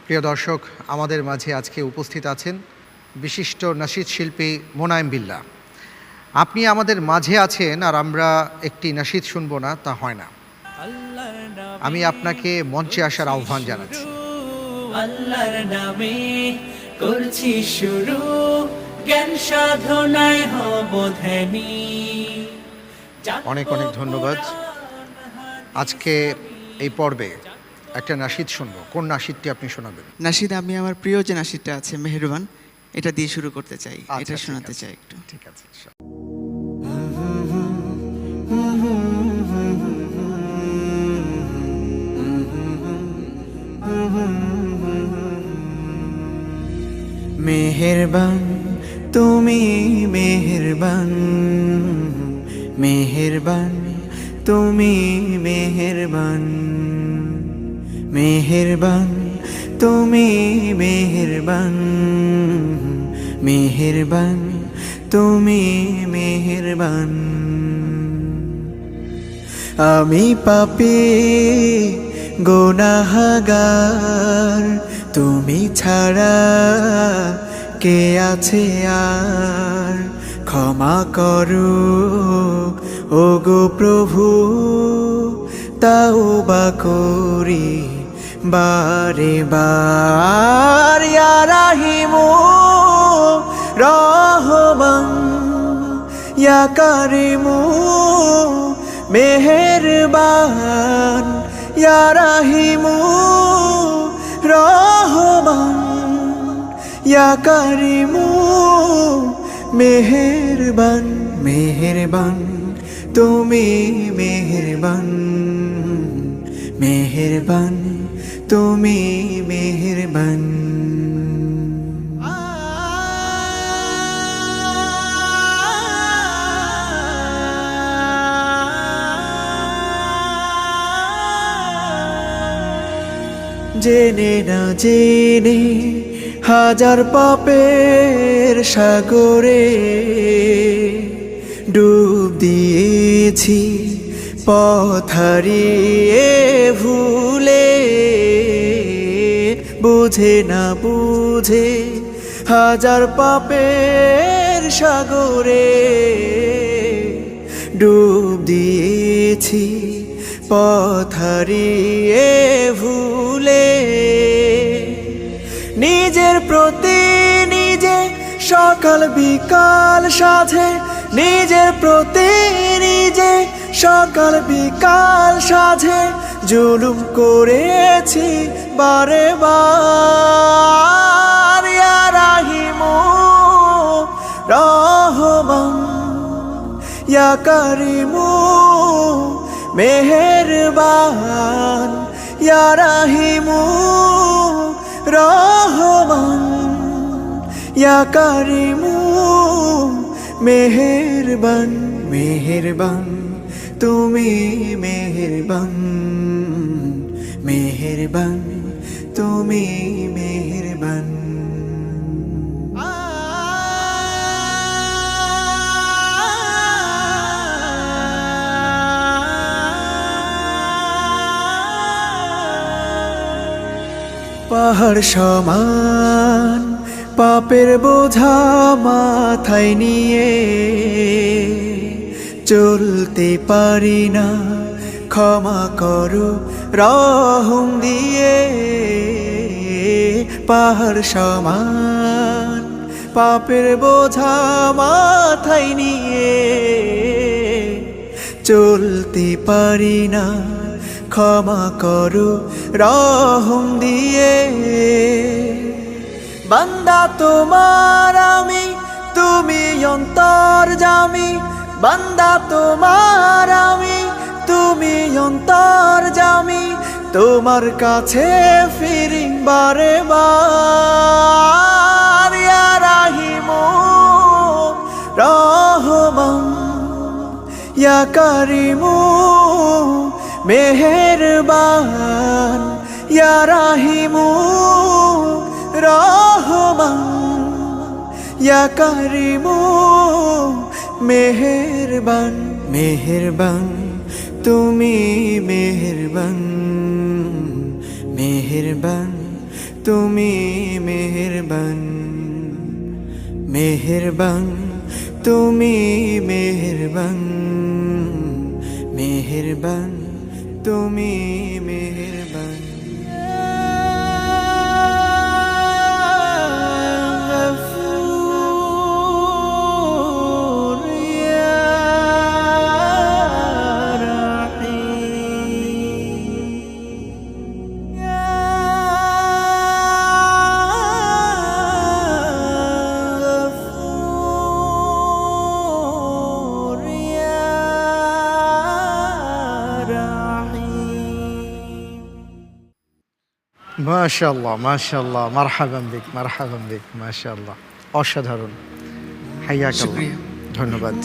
প্রিয় দর্শক, আমাদের মাঝে আজকে উপস্থিত আছেন বিশিষ্ট নাশিদ শিল্পী মোনায়েম বিল্লাহ। আপনি আমাদের মাঝে আছেন আর আমরা একটি নাশিদ শুনবো না, তা হয় না। আমি আপনাকে মঞ্চে আসার আহ্বান জানাচ্ছি। আল্লাহর নামে করছি শুরু, জ্ঞান সাধনায় হব ধ্যানী। অনেক অনেক ধন্যবাদ। আজকে এই পর্বে একটা নাশিদ শুনবো। কোন নাশিদটি আপনি শোনাবেন? নাশিদ, আমি আমার প্রিয় যে নাশিদটা আছে মেহেরবান, এটা দিয়ে শুরু করতে চাই। এটা ঠিক শোনাতে আছে, চাই একটু। ঠিক আছে। মেহেরবান তুমি, মেহেরবান, মেহেরবান তুমি, মেহেরবান, মেহেরবান তুমি, মেহেরবান, মেহেরবান তুমি, মেহেরবান। আমি পাপী গুনাহগার, তুমি ছাড়া কে আছে আর? ক্ষমা করো ওগো প্রভু, তাওবা করি বারে বার। ইয়া রাহিমু রহমান, ইয়া কারিমু মেহেরবান, ইয়া রাহিমু রহমান, ইয়া কারিমু মেহেরবান। মেহেরবান তুমি, মেহেরবান, মেহেরবান তুমি, মেহেরবান। জেনে না জেনে হাজার পাপের সাগরে ডুব দিয়েছি, পথ হারিয়ে ভুলে। বুঝে না বুঝে হাজার পাপের সাগরে ডুব দিয়েছি, পথ হারিয়ে ভুলে। নিজের প্রতি নিজে সকাল বিকাল সাধে, নিজের প্রতি নিজে সকাল বিকাল সাধে জুলুম করেছি বারে বার। ইয়া রাহিমু রহমান, ইয়া কারিমু মেহেরবান, ইয়া রাহিমু রহমান, ইয়া কারিমু মেহেরবান। মেহেরবান তুমি, মেহেরবান, মেহেরবান তুমি, মেহেরবান। পাহাড় সমান পাপের বোঝা মাথায় নিয়ে চলতে পারি না, ক্ষমা করো রহম দিয়ে। পাহাড় সমান পাপের বোঝা মাথায় নিয়ে চলতে পারি না, ক্ষমা করো রহম দিয়ে। বান্দা তোমার আমি, তুমি অন্তর্যামী। বান্দা তোমার আমি, তুমি অন্তর্যামী। তোমার কাছে ফিরি বারে বার। ইয়া রাহিমু রহমান, ইয়া কারিমু মেহেরবান, ইয়া রাহিমু রহমান, ইয়া কারিমু মেহেরবান। মেহেরবান তুমি, মেহেরবান, মেহেরবান তুমি মেহেরবান, মেহেরবান, তুমি মেহেরবান, মেহেরবান, তুমি মেহেরবান। গফুর ইয়া রাহিম, গফুর ইয়া রাহিম। মাশাআল্লাহ, মাশাআল্লাহ, মারহাবান বিক, মারহাবান বিক, মাশাআল্লাহ, অসাধারণ। হাইয়াকাল্লাহ, শুকরিয়া। ধন্যবাদ।